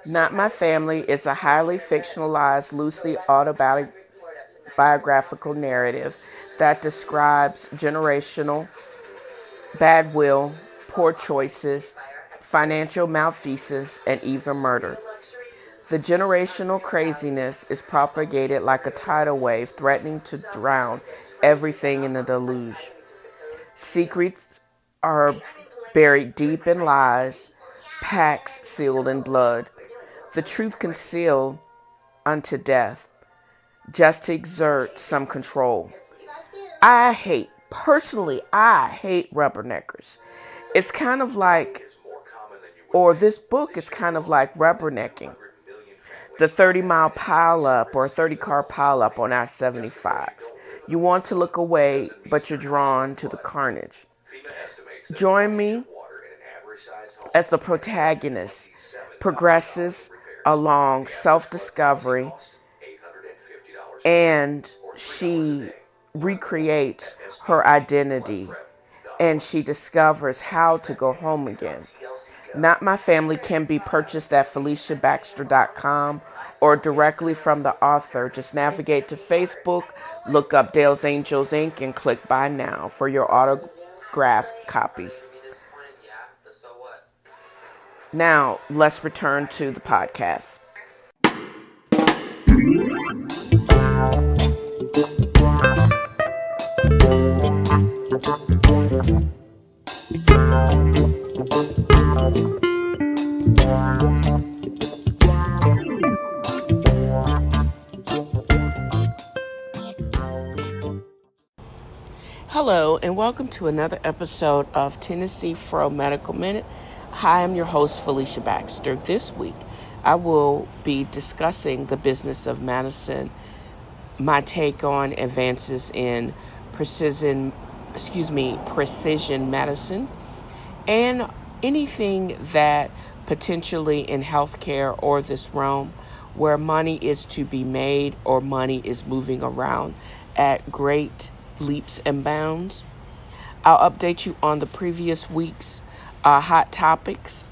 Not My Family is a highly fictionalized, loosely autobiographical narrative that describes generational bad will, poor choices, financial malfeasance, and even murder. The generational craziness is propagated like a tidal wave, threatening to drown everything in the deluge. Secrets are buried deep in lies, pacts sealed in blood, the truth concealed unto death, just to exert some control. I hate rubberneckers. It's kind of like, or this book is kind of like rubbernecking. The 30-mile pileup or 30-car pileup on I-75. You want to look away, but you're drawn to the carnage. Join me as the protagonist progresses along self-discovery and she recreates her identity and she discovers how to go home again. Not My Family can be purchased at FeliciaBaxter.com or directly from the author. Just navigate to Facebook, look up Dale's Angels Inc. and click Buy Now for your autographed copy. Now, let's return to the podcast. Hello, and welcome to another episode of TNFro Medical Minute. Hi, I'm your host, Felicia Baxter. This week, I will be discussing the business of medicine, my take on advances in precision medicine, and anything that potentially in healthcare or this realm where money is to be made or money is moving around at great leaps and bounds. I'll update you on the previous week's hot topics,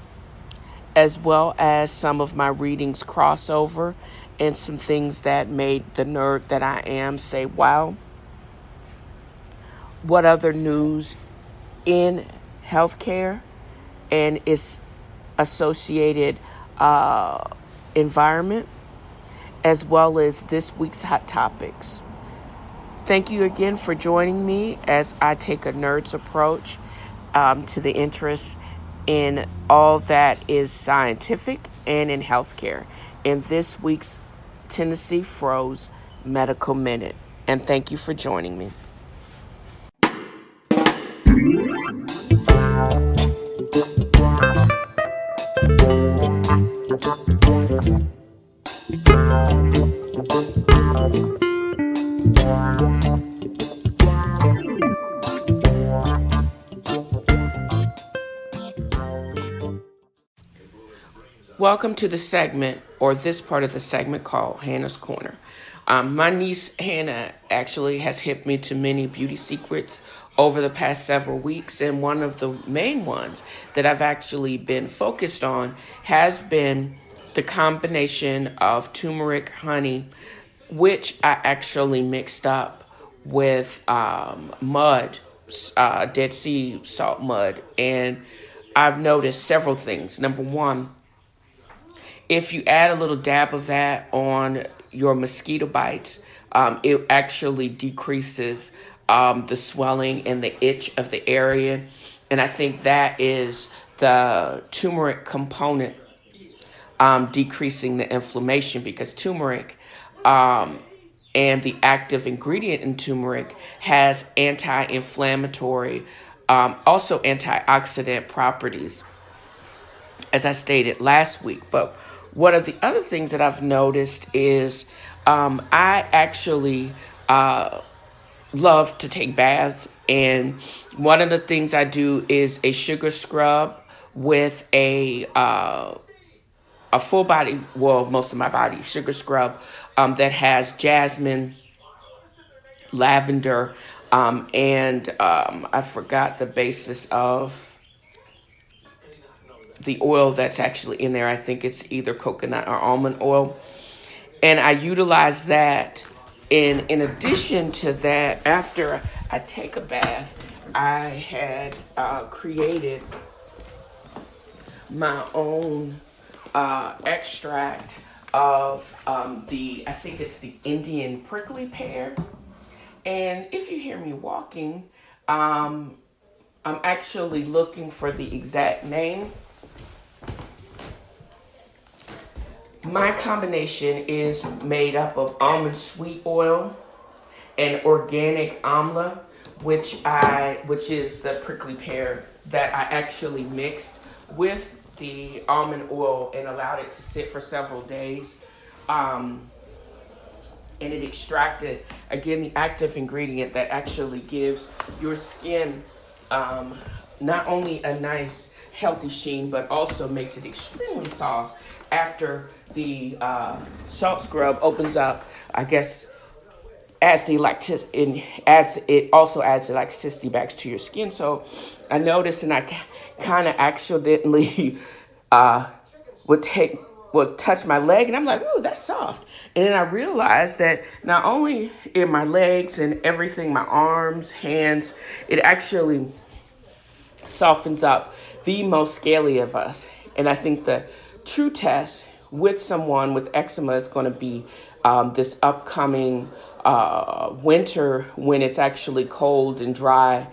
as well as some of my readings crossover and some things that made the nerd that I am say, wow. What other news in healthcare and its associated environment, as well as this week's hot topics. Thank you again for joining me as I take a nerd's approach to the interest in all that is scientific and in healthcare in this week's TNFro's Medical Minute. And thank you for joining me. Welcome to the segment, or this part of the segment called Hannah's Corner. My niece Hannah actually has hit me to many beauty secrets over the past several weeks, and one of the main ones that I've actually been focused on has been the combination of turmeric, honey, which I actually mixed up with mud, Dead Sea salt mud, and I've noticed several things. Number one, if you add a little dab of that on your mosquito bites, it actually decreases the swelling and the itch of the area. And I think that is the turmeric component decreasing the inflammation, because turmeric and the active ingredient in turmeric has anti-inflammatory, also antioxidant properties, as I stated last week. But one of the other things that I've noticed is I actually love to take baths, and one of the things I do is a sugar scrub with a full body, well, most of my body sugar scrub that has jasmine, lavender, and I forgot the basis of the oil that's actually in there. I think it's either coconut or almond oil. And I utilize that. And in addition to that, after I take a bath, I had created my own extract of I think it's the Indian prickly pear. And if you hear me walking, I'm actually looking for the exact name. My combination is made up of almond sweet oil and organic amla, which is the prickly pear that I actually mixed with the almond oil and allowed it to sit for several days. And it extracted, again, the active ingredient that actually gives your skin not only a nice, healthy sheen, but also makes it extremely soft after the salt scrub opens up. I guess adds the it also adds the elasticity back to your skin. So I noticed, and I kind of accidentally would touch my leg, and I'm like, "Ooh, that's soft." And then I realized that not only in my legs and everything, my arms, hands, it actually softens up the most scaly of us. And I think the true test with someone with eczema is going to be this upcoming winter when it's actually cold and dry.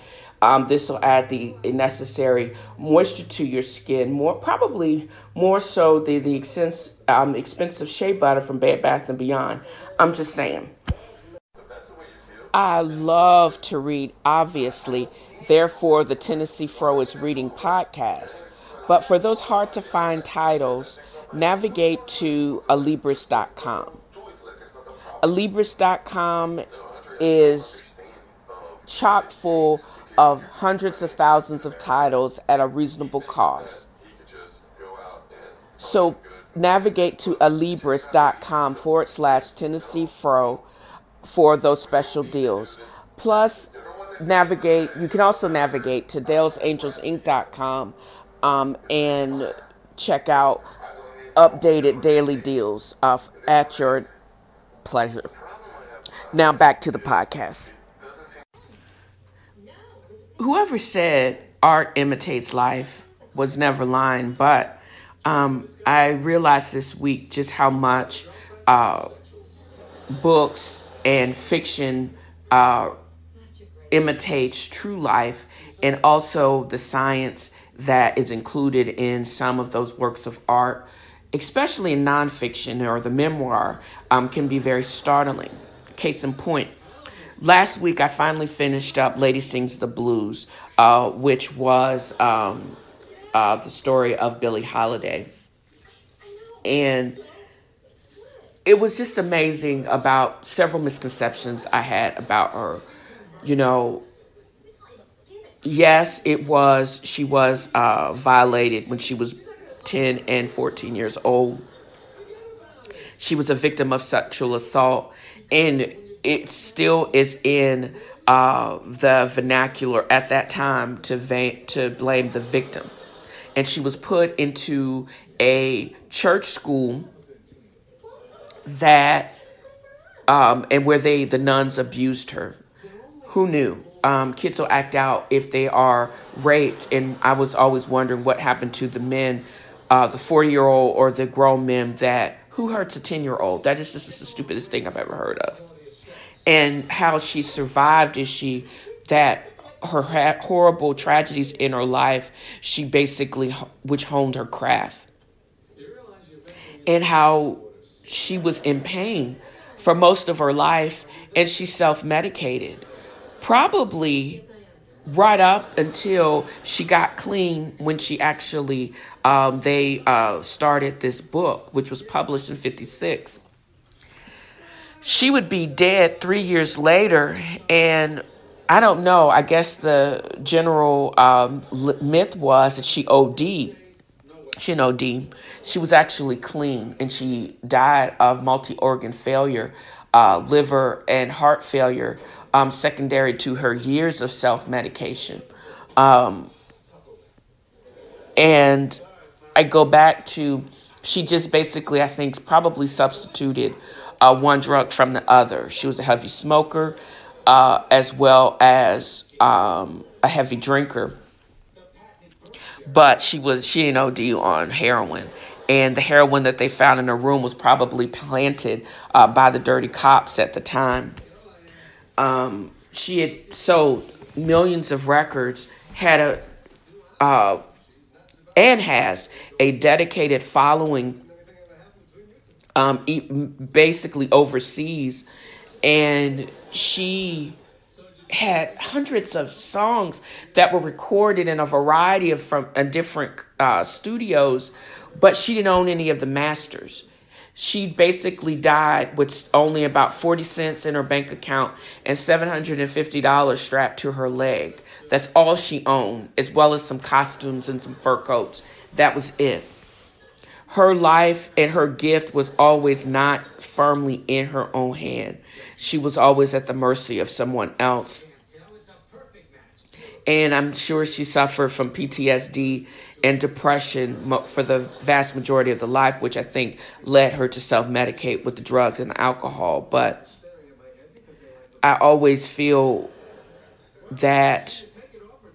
This will add the necessary moisture to your skin, probably more so the expensive shea butter from Bed Bath & Beyond. I'm just saying. I love to read, obviously. Therefore, the TNFro is reading podcast. But for those hard to find titles, navigate to alibris.com. Alibris.com is chock full of hundreds of thousands of titles at a reasonable cost. So navigate to alibris.com/TNFro for those special deals. Plus, you can also navigate to DalesAngelsInc.com and check out updated daily deals at your pleasure. Now back to the podcast. Whoever said art imitates life was never lying, but I realized this week just how much books and fiction imitates true life, and also the science that is included in some of those works of art, especially in nonfiction or the memoir, can be very startling. Case in point, last week I finally finished up Lady Sings the Blues, which was the story of Billie Holiday. And it was just amazing about several misconceptions I had about her. Yes, she was violated when she was 10 and 14 years old. She was a victim of sexual assault, and it still is in the vernacular at that time to blame the victim. And she was put into a church school that and where the nuns abused her. Who knew? Kids will act out if they are raped, and I was always wondering what happened to the men, the 40-year-old or the grown men who hurts a 10-year-old. That is just the stupidest thing I've ever heard of. And how she survived that her horrible tragedies in her life, she basically which honed her craft. And how she was in pain for most of her life, and she self-medicated. Probably right up until she got clean, when she actually, they started this book, which was published in 1956. She would be dead 3 years later, and I don't know, I guess the general myth was that she OD'd. She didn't OD. She was actually clean, and she died of multi-organ failure, liver and heart failure, secondary to her years of self-medication. And I go back to, she just basically, I think, probably substituted one drug from the other. She was a heavy smoker, as well as a heavy drinker, but she didn't OD on heroin. And the heroin that they found in her room was probably planted by the dirty cops at the time. She had sold millions of records, had and has a dedicated following, basically overseas, and she had hundreds of songs that were recorded in a variety of from different studios, but she didn't own any of the masters. She basically died with only about 40 cents in her bank account and $750 strapped to her leg. That's all she owned, as well as some costumes and some fur coats. That was it. Her life and her gift was always not firmly in her own hand. She was always at the mercy of someone else. And I'm sure she suffered from PTSD and depression for the vast majority of the life, which I think led her to self-medicate with the drugs and the alcohol. But I always feel that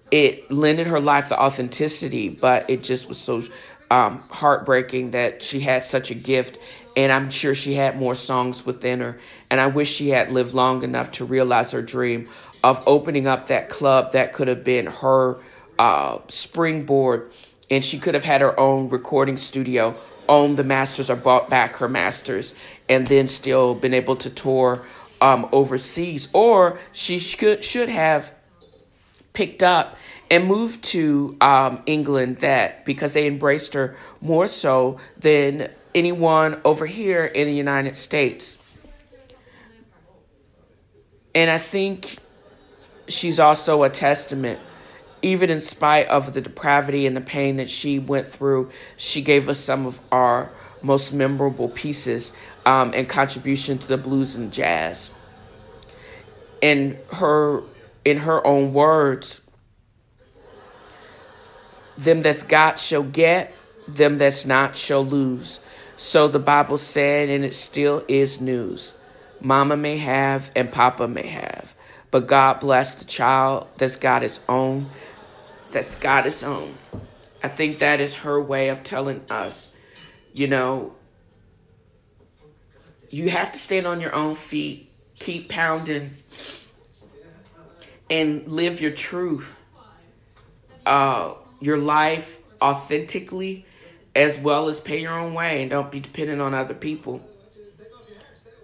it lended her life the authenticity, but it just was so heartbreaking that she had such a gift. And I'm sure she had more songs within her. And I wish she had lived long enough to realize her dream of opening up that club that could have been her springboard. And she could have had her own recording studio, owned the masters or bought back her masters, and then still been able to tour overseas. Or she should have picked up and moved to England, that because they embraced her more so than anyone over here in the United States. And I think she's also a testament, even in spite of the depravity and the pain that she went through. She gave us some of our most memorable pieces and contribution to the blues and jazz. In her own words, them that's got shall get, them that's not shall lose. So the Bible said, and it still is news. Mama may have and Papa may have, but God bless the child that's got his own, that's got his own. I think that is her way of telling us, you know, you have to stand on your own feet, keep pounding, and live your truth, your life authentically, as well as pay your own way and don't be dependent on other people.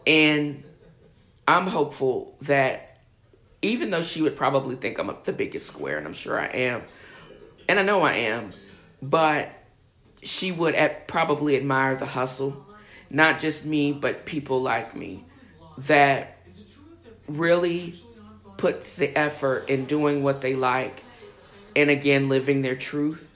And I'm hopeful that even though she would probably think I'm the biggest square, and I'm sure I am, and I know I am, but she would probably admire the hustle, not just me, but people like me that really puts the effort in doing what they like, and again, living their truth.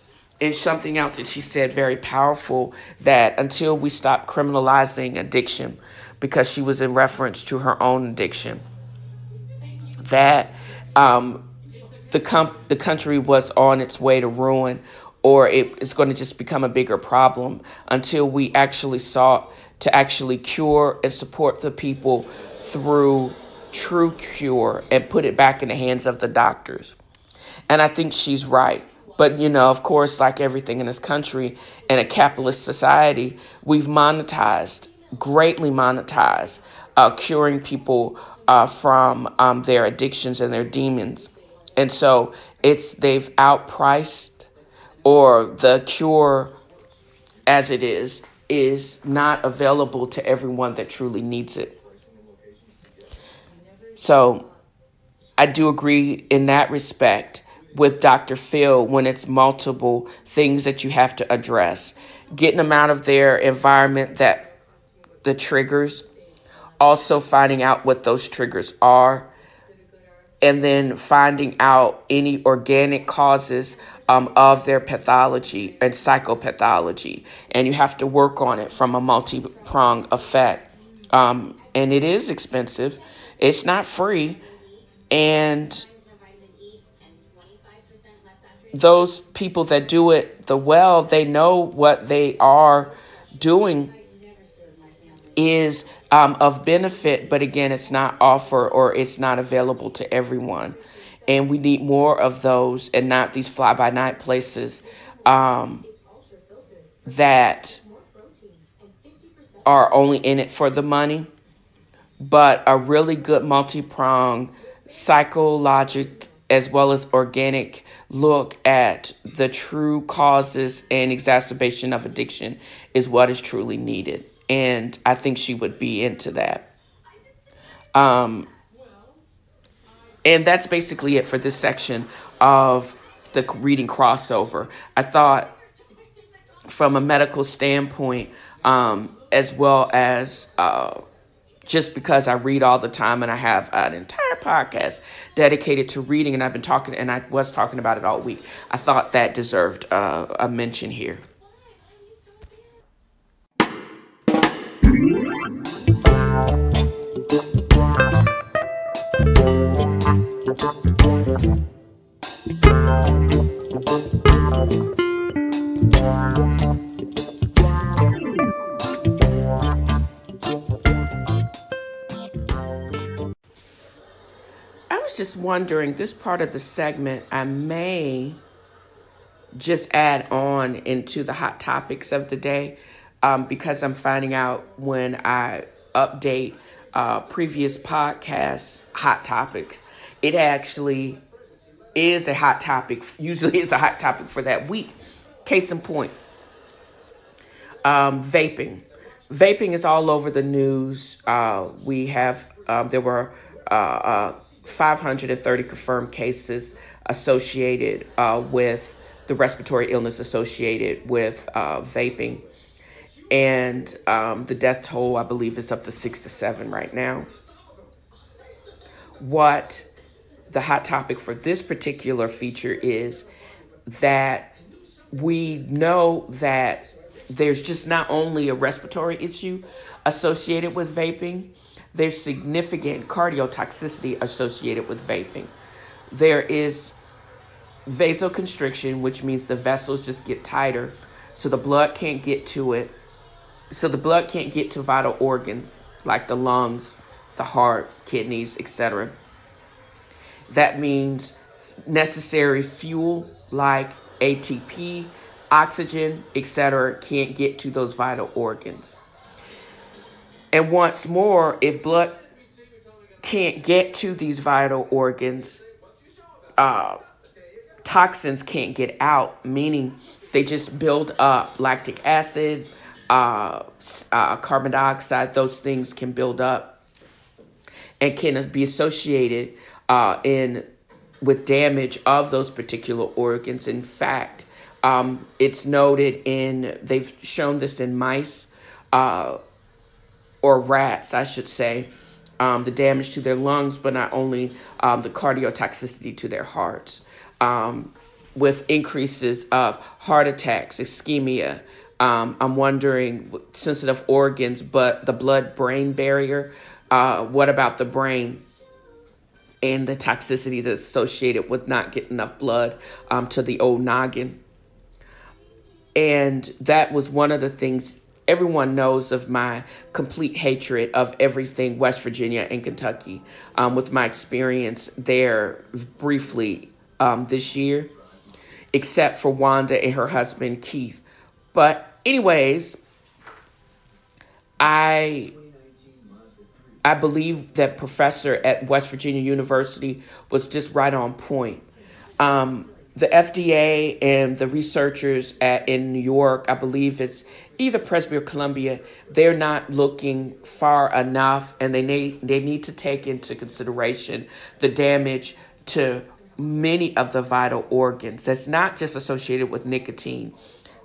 And something else that she said, very powerful, that until we stop criminalizing addiction, because she was in reference to her own addiction, that the country was on its way to ruin, or it's going to just become a bigger problem until we actually sought to actually cure and support the people through true cure and put it back in the hands of the doctors. And I think she's right. But, you know, of course, like everything in this country, in a capitalist society, we've greatly monetized, curing people from their addictions and their demons. And so they've outpriced, or the cure as it is not available to everyone that truly needs it. So I do agree in that respect with Dr. Phil when it's multiple things that you have to address. Getting them out of their environment, that the triggers, also finding out what those triggers are, and then finding out any organic causes of their pathology and psychopathology. And you have to work on it from a multi-pronged effect. And it is expensive. It's not free. And those people that do it the well, they know what they are doing is of benefit, but again, it's not offered or it's not available to everyone. And we need more of those and not these fly by night places that are only in it for the money, but a really good multi-pronged psychologic as well as organic look at the true causes and exacerbation of addiction is what is truly needed. And I think she would be into that. Um, and that's basically it for this section of the reading crossover. I thought from a medical standpoint, as well as just because I read all the time and I have an entire podcast dedicated to reading, and I was talking about it all week. I thought that deserved a mention here. I was just wondering, this part of the segment, I may just add on into the hot topics of the day because I'm finding out when I update previous podcasts, hot topics, it actually is a hot topic, usually is a hot topic for that week. Case in point, vaping. Vaping is all over the news. There were 530 confirmed cases associated with the respiratory illness associated with vaping. And the death toll, I believe, is up to 6 to 7 right now. What the hot topic for this particular feature is that we know that there's just not only a respiratory issue associated with vaping, there's significant cardiotoxicity associated with vaping. There is vasoconstriction, which means the vessels just get tighter, so the blood can't get to it. So the blood can't get to vital organs like the lungs, the heart, kidneys, etc. That means necessary fuel like ATP, oxygen, etc. can't get to those vital organs. And once more, if blood can't get to these vital organs, toxins can't get out, meaning they just build up. Lactic acid, carbon dioxide, those things can build up and can be associated with damage of those particular organs. In fact, it's noted they've shown this in mice or rats, I should say, the damage to their lungs, but not only the cardiotoxicity to their hearts, with increases of heart attacks, ischemia. I'm wondering, sensitive organs, but the blood-brain barrier, what about the brain and the toxicity that's associated with not getting enough blood to the old noggin? And that was one of the things. Everyone knows of my complete hatred of everything West Virginia and Kentucky, with my experience there briefly this year, except for Wanda and her husband, Keith. But anyways, I believe that professor at West Virginia University was just right on point. The FDA and the researchers in New York, I believe it's either Presby or Columbia, they're not looking far enough, and they need to take into consideration the damage to many of the vital organs. That's not just associated with nicotine.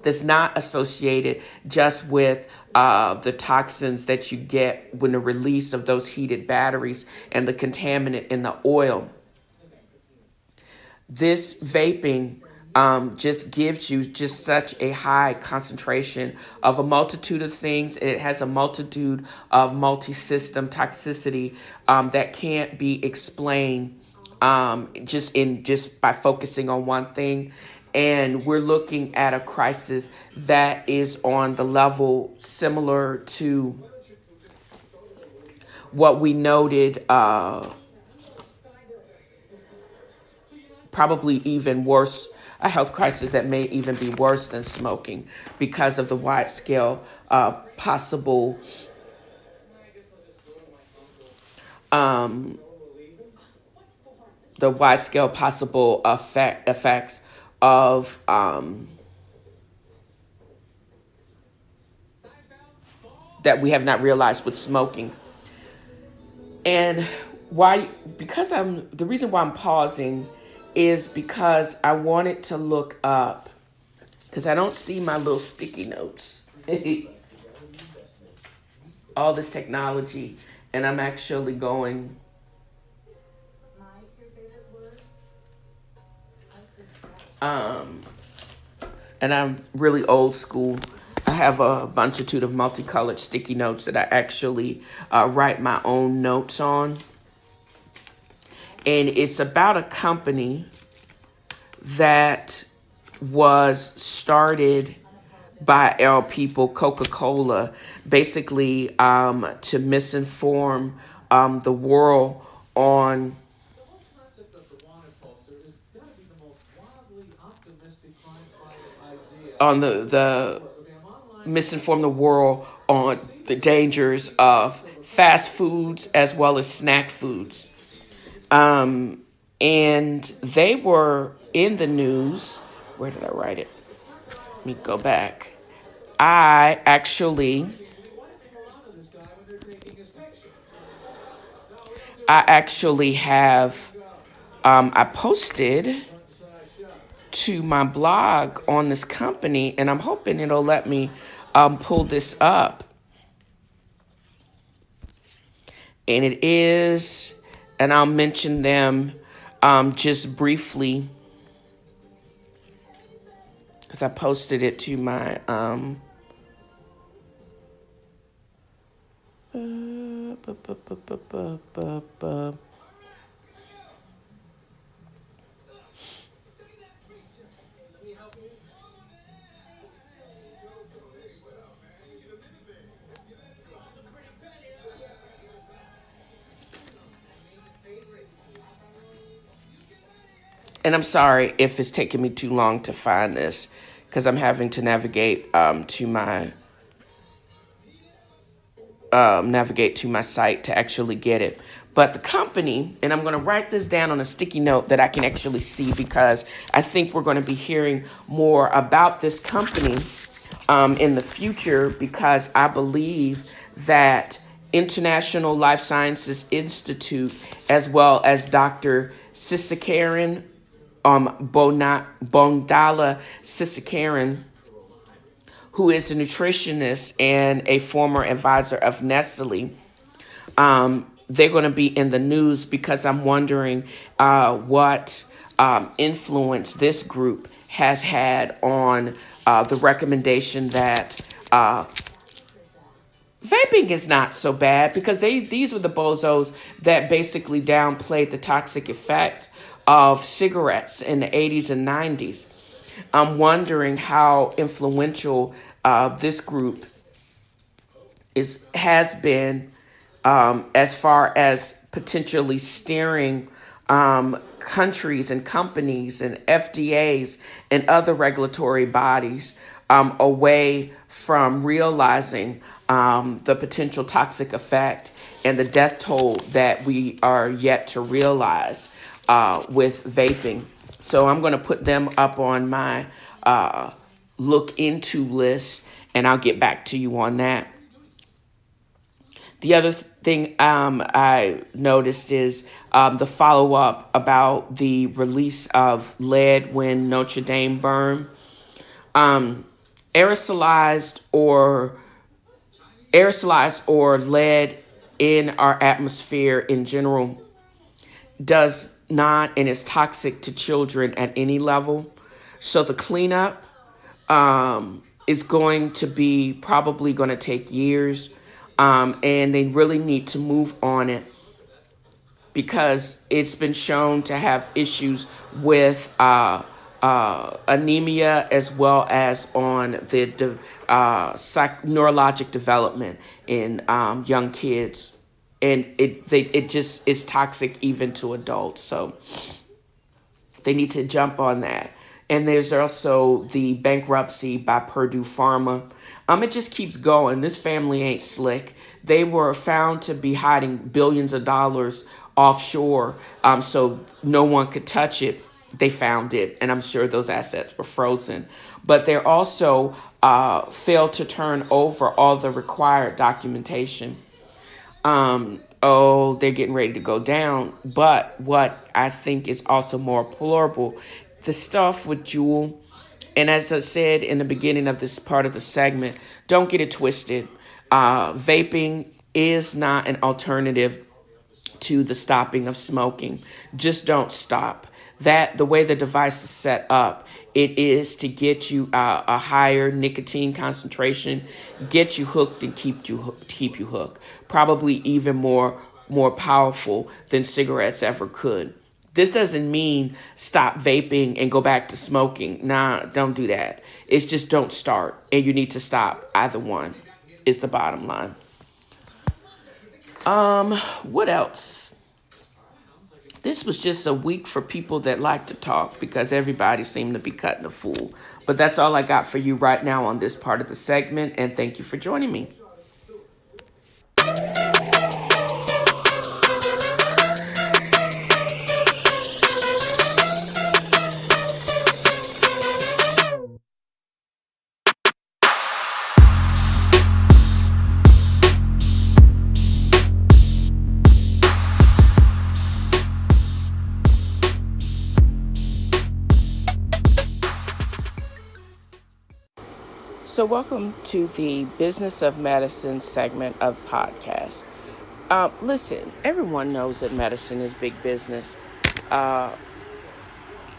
That's not associated just with the toxins that you get when the release of those heated batteries and the contaminant in the oil. This vaping just gives you just such a high concentration of a multitude of things. It has a multitude of multi-system toxicity that can't be explained just by focusing on one thing. And we're looking at a crisis that is on the level similar to what we noted, probably even worse, a health crisis that may even be worse than smoking because of the wide scale possible effects of that we have not realized with smoking. And the reason why I'm pausing is because I wanted to look up, because I don't see my little sticky notes. All this technology, and I'm actually going. And I'm really old school. I have a bunchitude of multicolored sticky notes that I actually write my own notes on. And it's about a company that was started by our people, Coca-Cola, basically to misinform the world on the misinform the world on the dangers of fast foods as well as snack foods. And they were in the news. Where did I write it? Let me go back. I actually have, I posted to my blog on this company, and I'm hoping it'll let me pull this up. And it is, and I'll mention them just briefly because I posted it to my and I'm sorry if it's taking me too long to find this because I'm having to navigate to my site to actually get it. But the company, and I'm going to write this down on a sticky note that I can actually see because I think we're going to be hearing more about this company in the future, because I believe that International Life Sciences Institute, as well as Dr. Sisakaran, Bondala Sisakaran, who is a nutritionist and a former advisor of Nestle, they're going to be in the news because I'm wondering what influence this group has had on the recommendation that vaping is not so bad, because these were the bozos that basically downplayed the toxic effect of cigarettes in the 80s and 90s. I'm wondering how influential this group has been as far as potentially steering countries and companies and FDAs and other regulatory bodies away from realizing the potential toxic effect and the death toll that we are yet to realize with vaping. So I'm going to put them up on my look into list, and I'll get back to you on that. The other thing I noticed is the follow-up about the release of lead when Notre Dame burned. Aerosolized or lead in our atmosphere in general does not and is toxic to children at any level. So the cleanup is going to be probably going to take years. And they really need to move on it because it's been shown to have issues with anemia, as well as on the neurologic development in young kids, and it just is toxic even to adults. So they need to jump on that. And there's also the bankruptcy by Purdue Pharma. It just keeps going. This family ain't slick. They were found to be hiding billions of dollars offshore, so no one could touch it. They found it, and I'm sure those assets were frozen. But they also failed to turn over all the required documentation. They're getting ready to go down. But what I think is also more plausible, the stuff with Juul, and as I said in the beginning of this part of the segment, don't get it twisted. Vaping is not an alternative to the stopping of smoking. Just don't stop. The way the device is set up, it is to get you a higher nicotine concentration, get you hooked, and keep you hooked. Probably even more powerful than cigarettes ever could. This doesn't mean stop vaping and go back to smoking. Nah, don't do that. It's just don't start, and you need to stop. Either one is the bottom line. What else? This was just a week for people that like to talk, because everybody seemed to be cutting a fool. But that's all I got for you right now on this part of the segment, and thank you for joining me. So welcome to the Business of Medicine segment of podcast. Listen, everyone knows that medicine is big business.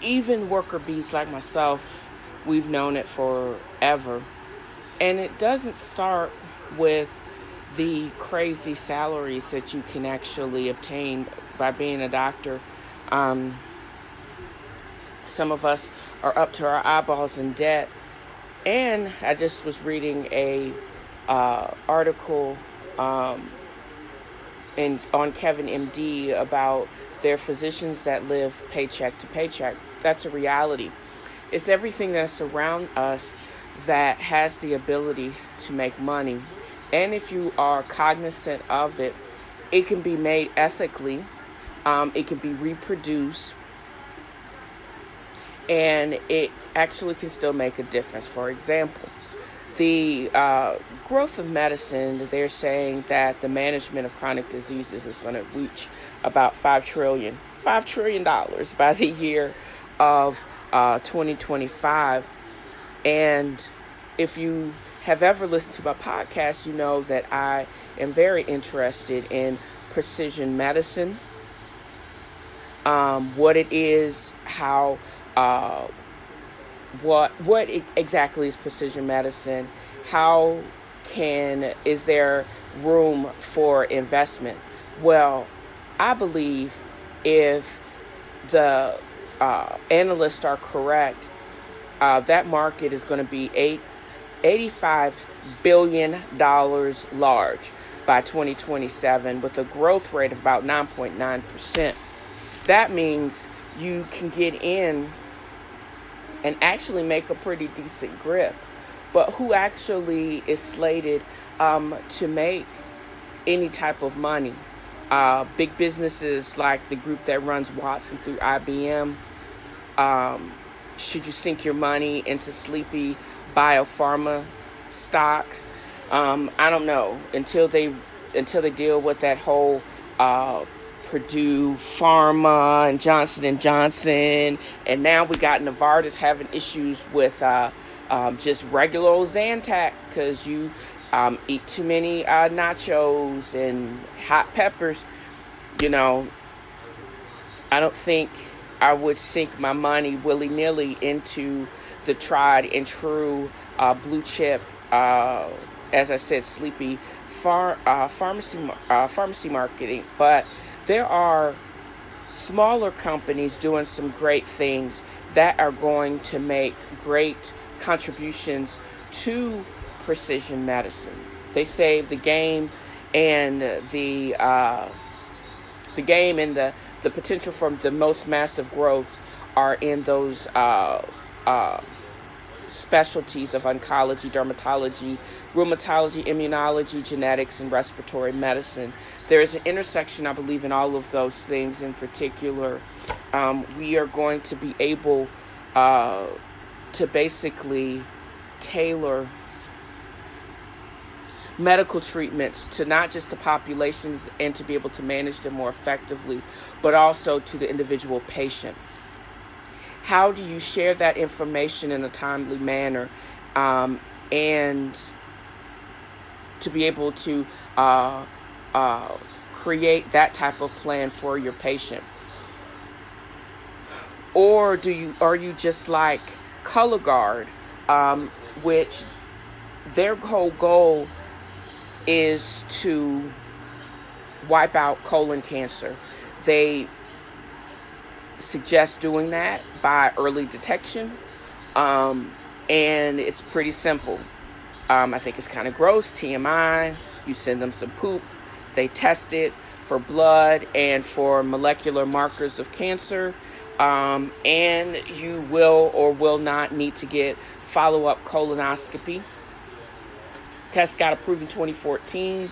Even worker bees like myself, we've known it forever. And it doesn't start with the crazy salaries that you can actually obtain by being a doctor. Some of us are up to our eyeballs in debt. And I just was reading a article on Kevin MD about their physicians that live paycheck to paycheck. That's a reality. It's everything that's around us that has the ability to make money. And if you are cognizant of it, it can be made ethically. It can be reproduced. And it actually can still make a difference. For example, the growth of medicine, they're saying that the management of chronic diseases is going to reach about $5 trillion by the year of 2025. And if you have ever listened to my podcast, you know that I am very interested in precision medicine, what it is, how what exactly is precision medicine? How is there room for investment? Well, I believe if the analysts are correct, that market is going to be $85 billion large by 2027, with a growth rate of about 9.9%. That means you can get in and actually make a pretty decent grip. But who actually is slated to make any type of money? Big businesses like the group that runs Watson through IBM. Should you sink your money into sleepy biopharma stocks? I don't know, until they deal with that whole Purdue, Pharma, and Johnson & Johnson, and now we got Novartis having issues with just regular old Zantac because you eat too many nachos and hot peppers. You know, I don't think I would sink my money willy-nilly into the tried and true blue chip, as I said, sleepy pharmacy marketing, but there are smaller companies doing some great things that are going to make great contributions to precision medicine. They say the game and the potential for the most massive growth are in those specialties of oncology, dermatology, rheumatology, immunology, genetics, and respiratory medicine. There is an intersection, I believe, in all of those things. In particular, we are going to be able to basically tailor medical treatments to not just to populations and to be able to manage them more effectively, but also to the individual patient. How do you share that information in a timely manner, and to be able to create that type of plan for your patient? Or are you just like Color Guard, which their whole goal is to wipe out colon cancer? They suggest doing that by early detection, and it's pretty simple. I think it's kind of gross, TMI. You send them some poop, they test it for blood and for molecular markers of cancer, and you will or will not need to get follow-up colonoscopy. Test got approved in 2014.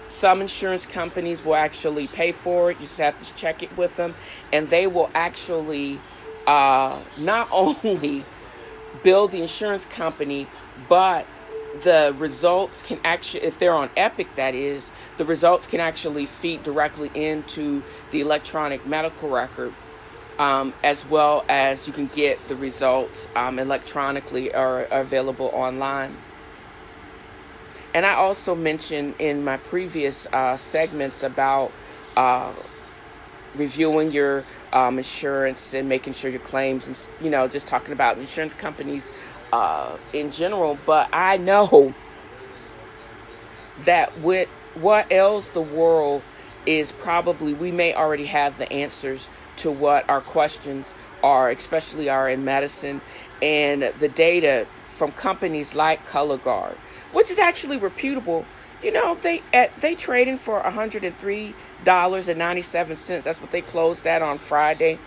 Some insurance companies will actually pay for it. You just have to check it with them, and they will actually not only bill the insurance company, but the results can actually, if they're on Epic, that is, the results can actually feed directly into the electronic medical record, as well as you can get the results electronically or available online. And I also mentioned in my previous segments about reviewing your insurance and making sure your claims, and just talking about insurance companies in general. But I know that with what ails the world is probably, we may already have the answers to what our questions are, especially are in medicine, and the data from companies like Color Guard, which is actually reputable. They trading for $103.97. That's what they closed at on Friday.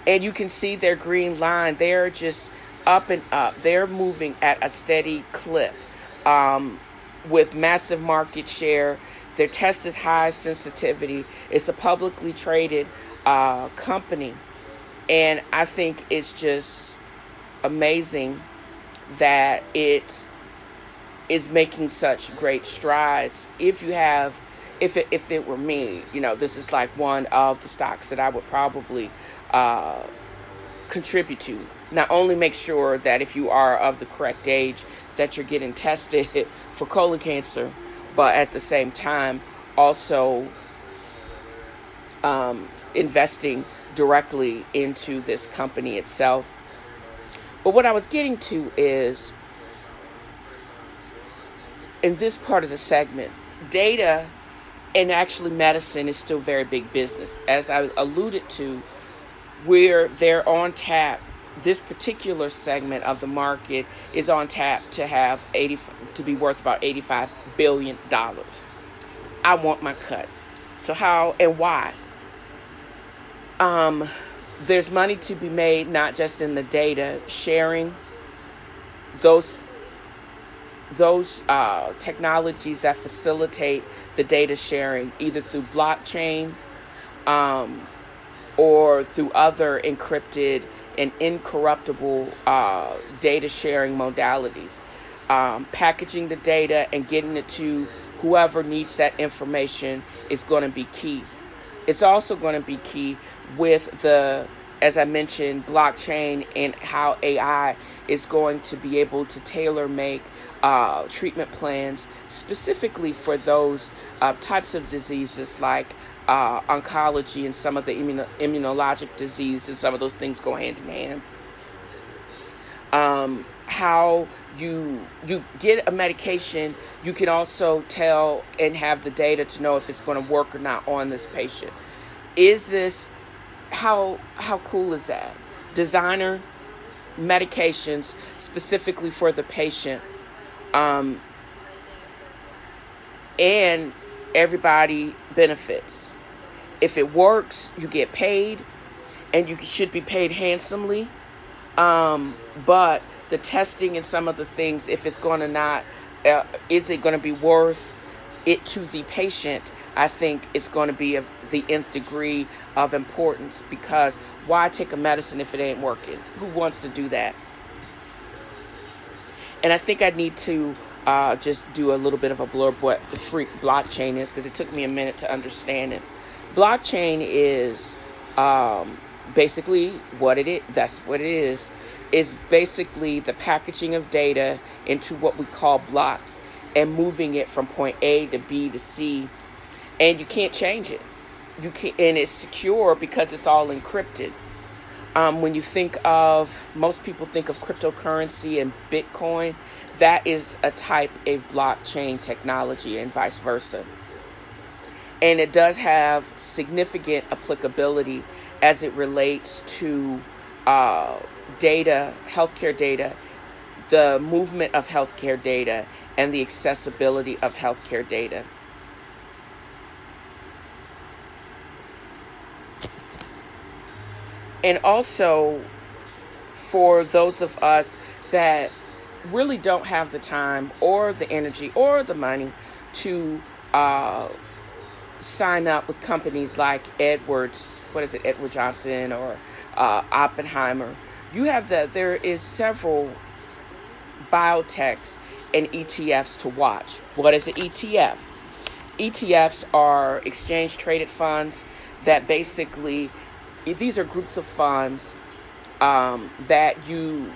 And you can see their green line. They're just up and up. They're moving at a steady clip, with massive market share. Their test is high sensitivity. It's a publicly traded company. And I think it's just amazing that it is making such great strides. If it were me, this is like one of the stocks that I would probably contribute to. Not only make sure that if you are of the correct age that you're getting tested for colon cancer, but at the same time also investing directly into this company itself. But what I was getting to is, in this part of the segment, data and actually medicine is still very big business. As I alluded to, where they're on tap, this particular segment of the market is on tap to be worth about $85 billion. I want my cut. So how and why? There's money to be made, not just in the data sharing, those technologies that facilitate the data sharing, either through blockchain or through other encrypted and incorruptible data sharing modalities. Packaging the data and getting it to whoever needs that information is going to be key. It's also going to be key with as I mentioned, blockchain, and how AI is going to be able to tailor make treatment plans specifically for those types of diseases like oncology and some of the immunologic diseases. Some of those things go hand in hand. How you get a medication, you can also tell and have the data to know if it's going to work or not on this patient. How cool is that? designer medications specifically for the patient, and everybody benefits. If it works, you get paid, and you should be paid handsomely. But the testing and some of the things, if it's going to not, is it going to be worth it to the patient? I think it's going to be of the nth degree of importance, because why take a medicine if it ain't working? Who wants to do that? And I think I need to just do a little bit of a blurb what the free blockchain is, because it took me a minute to understand it. Blockchain is basically what it is. That's what it is. Is basically the packaging of data into what we call blocks and moving it from point A to B to C, and you can't change it. You can, and it's secure because it's all encrypted. When you think of, most people think of cryptocurrency and Bitcoin, that is a type of blockchain technology, and vice versa. And it does have significant applicability as it relates to data, healthcare data, the movement of healthcare data, and the accessibility of healthcare data. And also, for those of us that really don't have the time or the energy or the money to sign up with companies like Edward Johnson or Oppenheimer, there is several biotechs and ETFs to watch. What is an ETF? ETFs are exchange traded funds that basically, these are groups of funds that you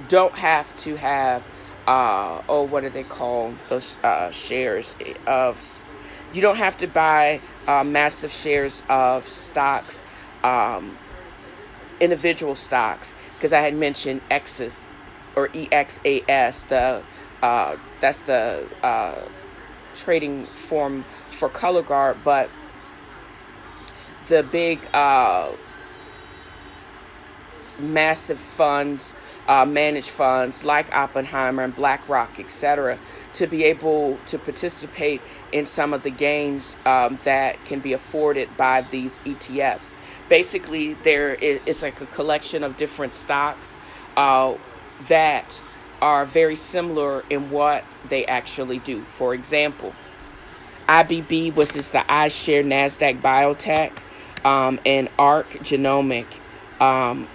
don't have to have, what do they call those shares of, you don't have to buy massive shares of stocks, individual stocks, because I had mentioned X's or EXAS, that's the trading form for color guard, but the big massive funds, managed funds like Oppenheimer and BlackRock, etc., to be able to participate in some of the gains that can be afforded by these ETFs. Basically, it's like a collection of different stocks that are very similar in what they actually do. For example, IBB, which is the iShare Nasdaq Biotech, and ARC Genomic.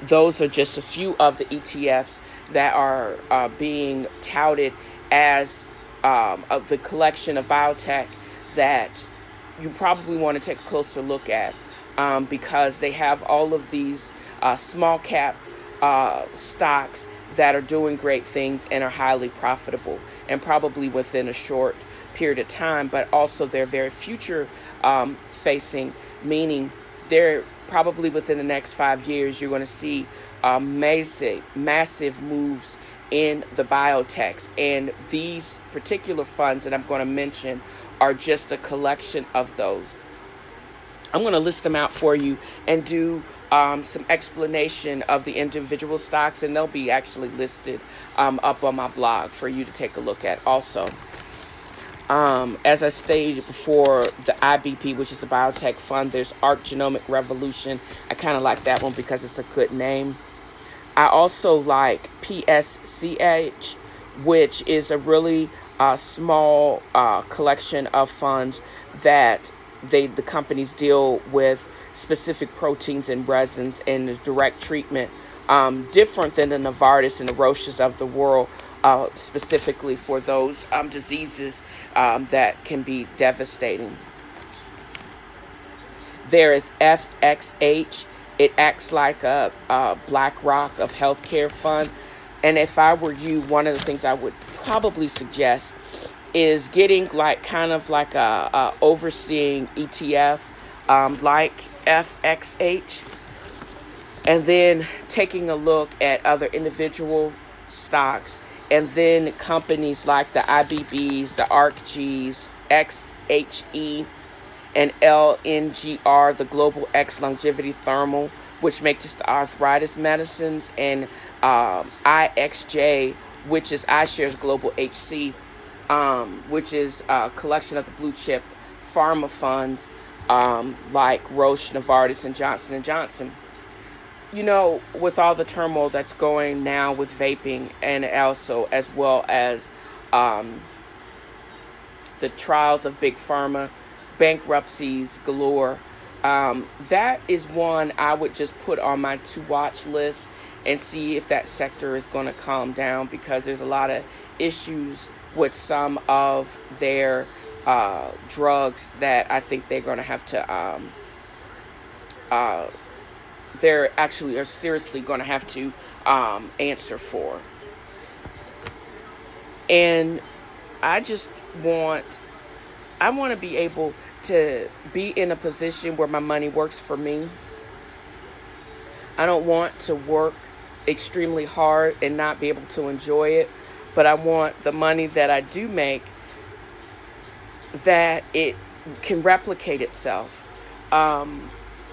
Those are just a few of the ETFs that are being touted as of the collection of biotech that you probably want to take a closer look at, because they have all of these small cap stocks that are doing great things and are highly profitable, and probably within a short period of time, but also they're very future facing, meaning they're probably within the next 5 years, you're going to see massive moves in the biotechs. And these particular funds that I'm going to mention are just a collection of those. I'm going to list them out for you and do some explanation of the individual stocks, and they'll be actually listed up on my blog for you to take a look at also. As I stated before, the IBP, which is the biotech fund, there's ARC Genomic Revolution. I kind of like that one because it's a good name. I also like PSCH, which is a really small collection of funds that the companies deal with specific proteins and resins and the direct treatment, different than the Novartis and the Roches of the world, specifically for those diseases that can be devastating. There is FXH. It acts like a BlackRock of healthcare fund. And if I were you, one of the things I would probably suggest is getting kind of like a overseeing ETF like FXH, and then taking a look at other individual stocks, and then companies like the IBBs, the ARCGs, XHE, and LNGR, the Global X Longevity Thermal, which makes the arthritis medicines, and IXJ, which is iShares Global HC, which is a collection of the blue chip pharma funds like Roche, Novartis, and Johnson & Johnson. With all the turmoil that's going now with vaping, and also as well as the trials of big pharma, bankruptcies galore, that is one I would just put on my to-watch list and see if that sector is going to calm down, because there's a lot of issues with some of their drugs that I think they're going to have to they're actually are seriously going to have to answer for. And I want to be able to be in a position where my money works for me. I don't want to work extremely hard and not be able to enjoy it, but I want the money that I do make, that it can replicate itself.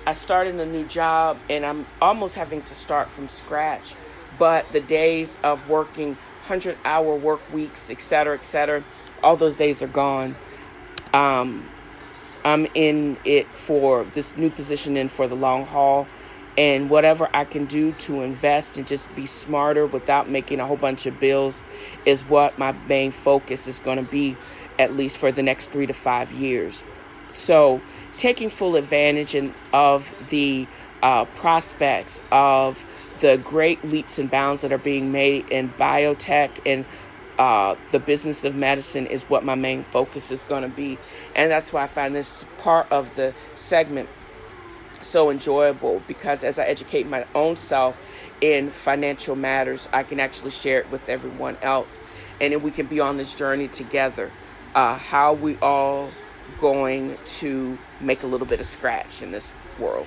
I started a new job and I'm almost having to start from scratch, but the days of working 100-hour work weeks, etc., all those days are gone. I'm in it for this new position for the long haul, and whatever I can do to invest and just be smarter without making a whole bunch of bills is what my main focus is going to be, at least for the next 3 to 5 years. So taking full advantage of the prospects of the great leaps and bounds that are being made in biotech and the business of medicine is what my main focus is going to be. And that's why I find this part of the segment so enjoyable, because as I educate my own self in financial matters, I can actually share it with everyone else. And then we can be on this journey together. How we all going to make a little bit of scratch in this world.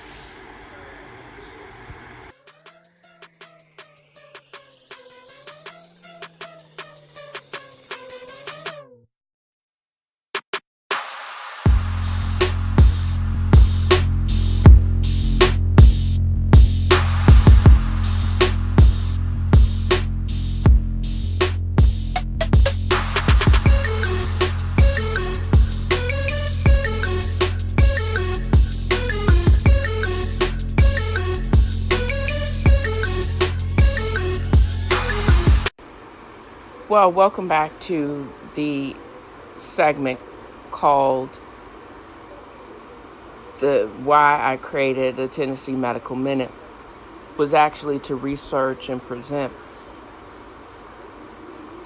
Well, welcome back to the segment called why I created the Tennessee Medical Minute, was actually to research and present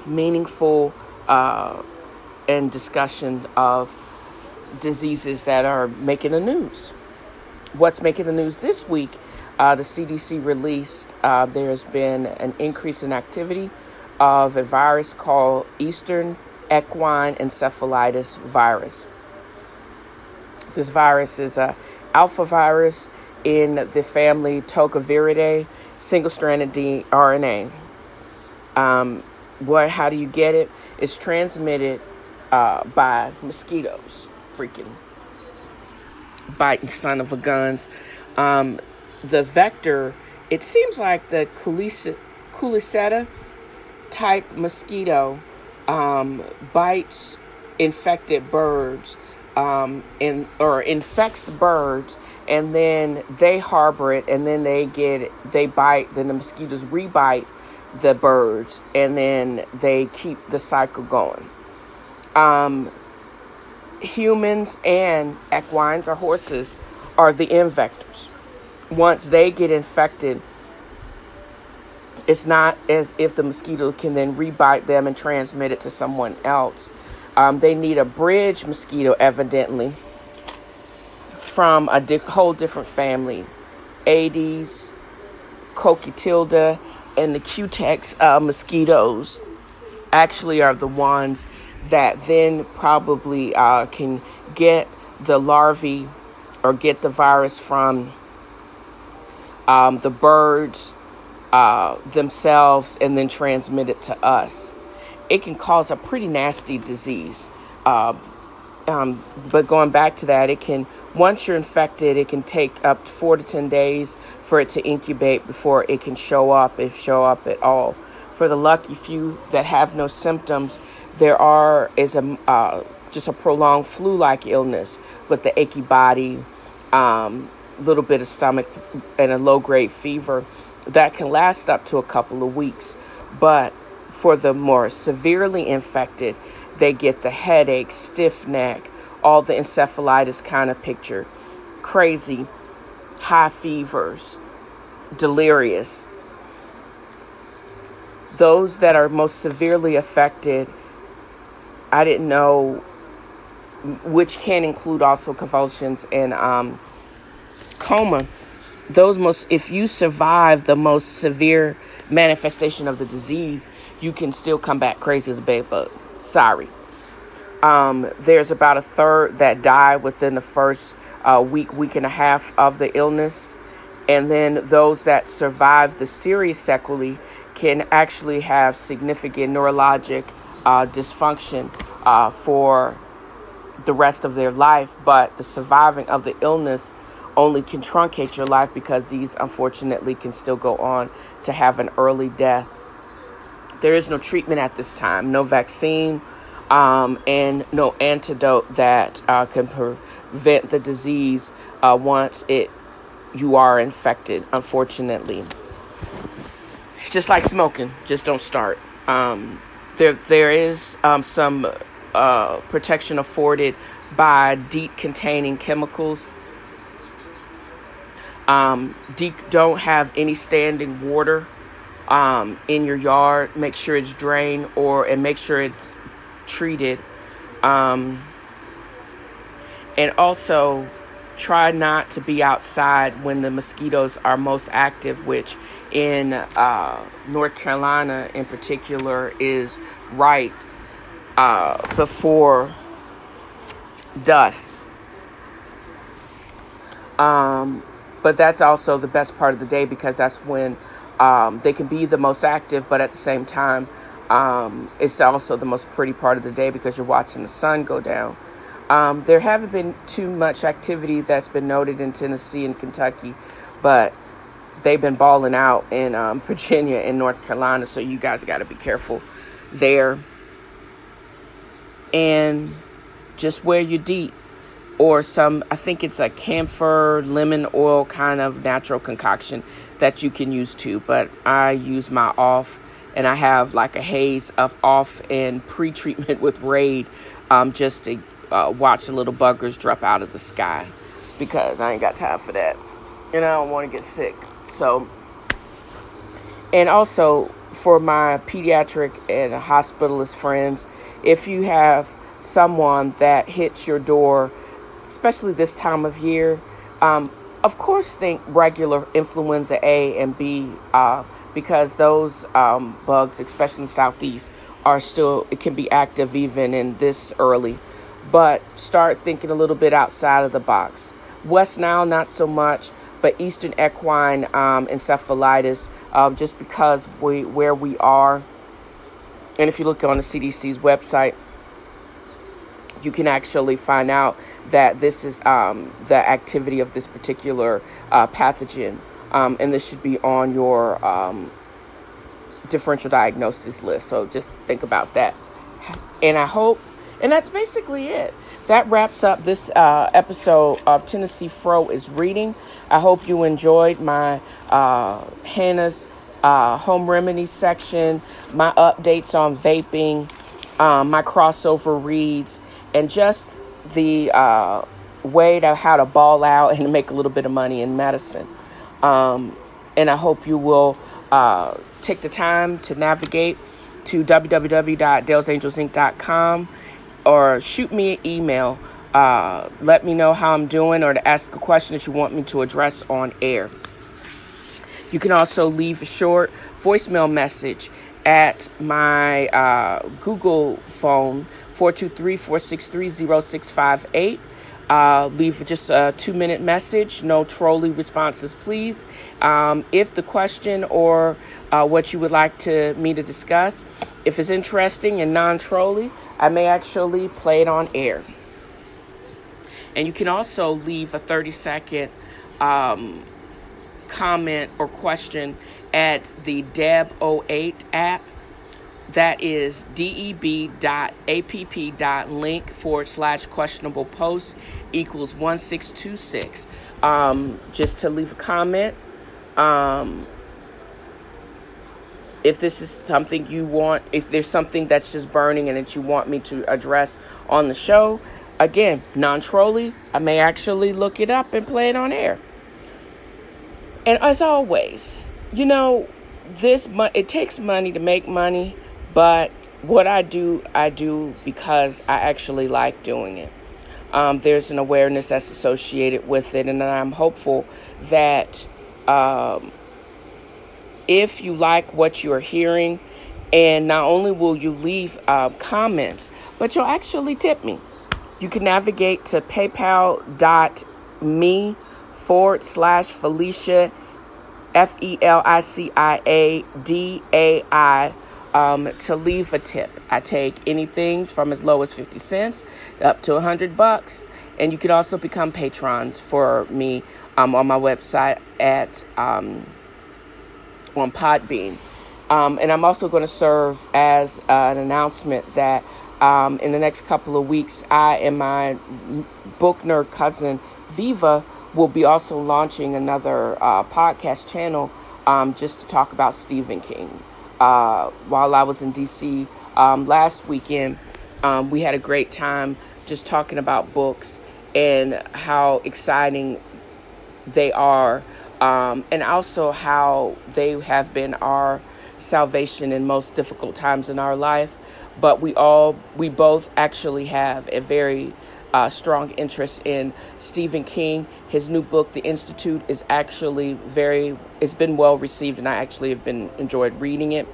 meaningful and discussion of diseases that are making the news. What's making the news this week? The CDC released there's been an increase in activity of a virus called Eastern Equine Encephalitis virus. This virus is a alpha virus in the family Tocoviridae, single-stranded RNA. How do you get it? It's transmitted by mosquitoes, freaking biting son of a guns. The vector, it seems like the Culiceta type mosquito bites infected birds or infects the birds, and then they harbor it, and then they bite, then the mosquitoes rebite the birds, and then they keep the cycle going. Humans and equines or horses are the invectors. Once they get infected, it's not as if the mosquito can then rebite them and transmit it to someone else. They need a bridge mosquito, evidently, from a whole different family. Aedes, Coquetilda, and the Cutex mosquitoes actually are the ones that then probably can get the larvae or get the virus from the birds themselves and then transmit it to us. It can cause a pretty nasty disease. But going back to that, once you're infected, it can take up to 4 to 10 days for it to incubate before it can show up, if show up at all. For the lucky few that have no symptoms, is just a prolonged flu-like illness with the achy body, little bit of stomach, and a low-grade fever that can last up to a couple of weeks. But for the more severely infected, they get the headache, stiff neck, all the encephalitis kind of picture, crazy, high fevers, delirious. Those that are most severely affected, I didn't know, which can include also convulsions and coma. If you survive the most severe manifestation of the disease, you can still come back crazy as a bed bug. Sorry. There's about a third that die within the first week and a half of the illness. And then those that survive the serious sequelae can actually have significant neurologic dysfunction for the rest of their life. But the surviving of the illness only can truncate your life, because these unfortunately can still go on to have an early death. There is no treatment at this time, no vaccine, and no antidote that can prevent the disease once you are infected, unfortunately. It's just like smoking, just don't start. There is some protection afforded by DEET containing chemicals. Don't have any standing water in your yard. Make sure it's drained and make sure it's treated. And also try not to be outside when the mosquitoes are most active, which in North Carolina in particular is right before dusk. But that's also the best part of the day, because that's when they can be the most active, but at the same time, it's also the most pretty part of the day because you're watching the sun go down. There haven't been too much activity that's been noted in Tennessee and Kentucky, but they've been balling out in Virginia and North Carolina, so you guys got to be careful there. And just wear your DEET or I think it's a camphor lemon oil kind of natural concoction that you can use too. But I use my off, and I have like a haze of off and pre-treatment with Raid just to watch the little buggers drop out of the sky, because I ain't got time for that. And I don't want to get sick. So, and also for my pediatric and hospitalist friends, if you have someone that hits your door, especially this time of year, of course think regular influenza A and B, because those bugs, especially in the southeast, it can be active even in this early. But start thinking a little bit outside of the box. West Nile, not so much, but Eastern Equine Encephalitis, just because where we are. And if you look on the CDC's website, you can actually find out that this is the activity of this particular pathogen. And this should be on your differential diagnosis list. So just think about that. And that's basically it. That wraps up this episode of TNFro is Reading. I hope you enjoyed my Hannah's home remedies section, my updates on vaping, my crossover reads, and just the way to how to ball out and make a little bit of money in medicine. And I hope you will take the time to navigate to www.dalesangelsinc.com or shoot me an email. Let me know how I'm doing, or to ask a question that you want me to address on air. You can also leave a short voicemail message at my Google phone, 423-463-0658. Leave just a 2-minute message. No trolling responses, please. If the question or what you would like me to discuss, if it's interesting and non-trolly, I may actually play it on air. And you can also leave a 30-second comment or question at the Deb08 app. That is deb.app.link/questionable post equals 1626. Just to leave a comment. If this is something you want, if there's something that's just burning and that you want me to address on the show, again, non-trolly, I may actually look it up and play it on air. And as always, it takes money to make money, but what I do because I actually like doing it. There's an awareness that's associated with it, and I'm hopeful that if you like what you're hearing, and not only will you leave comments, but you'll actually tip me. You can navigate to paypal.me/Felicia, FELICIADAI, to leave a tip. I take anything from as low as 50 cents up to $100, and you can also become patrons for me on my website at on Podbean. And I'm also going to serve as an announcement that in the next couple of weeks, I and my book nerd cousin Viva will be also launching another podcast channel just to talk about Stephen King. While I was in DC last weekend, we had a great time just talking about books and how exciting they are. And also how they have been our salvation in most difficult times in our life. But we both actually have a very strong interest in Stephen King. His new book, The Institute, is actually it's been well received, and I actually have enjoyed reading it.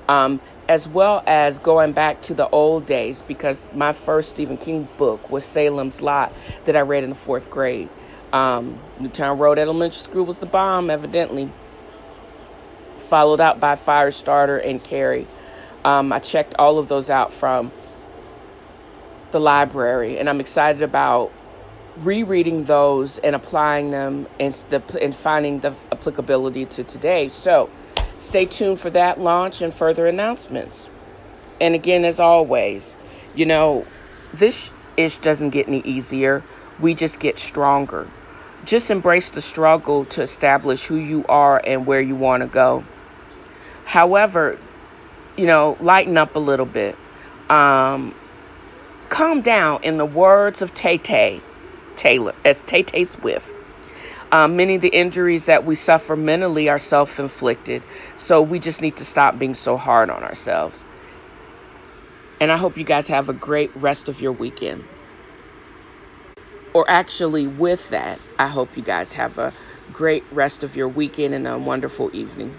As well as going back to the old days, because my first Stephen King book was Salem's Lot that I read in the 4th grade. Newtown Road Elementary School was the bomb, evidently. Followed out by Firestarter and Carrie. I checked all of those out from the library, and I'm excited about rereading those and applying them and finding the applicability to today. So stay tuned for that launch and further announcements. And again, as always, this ish doesn't get any easier. We just get stronger. Just embrace the struggle to establish who you are and where you want to go. However, lighten up a little bit. Calm down, in the words of Tay Swift. Many of the injuries that we suffer mentally are self-inflicted. So we just need to stop being so hard on ourselves. And I hope you guys have a great rest of your weekend. Or actually, with that, I hope you guys have a great rest of your weekend and a wonderful evening.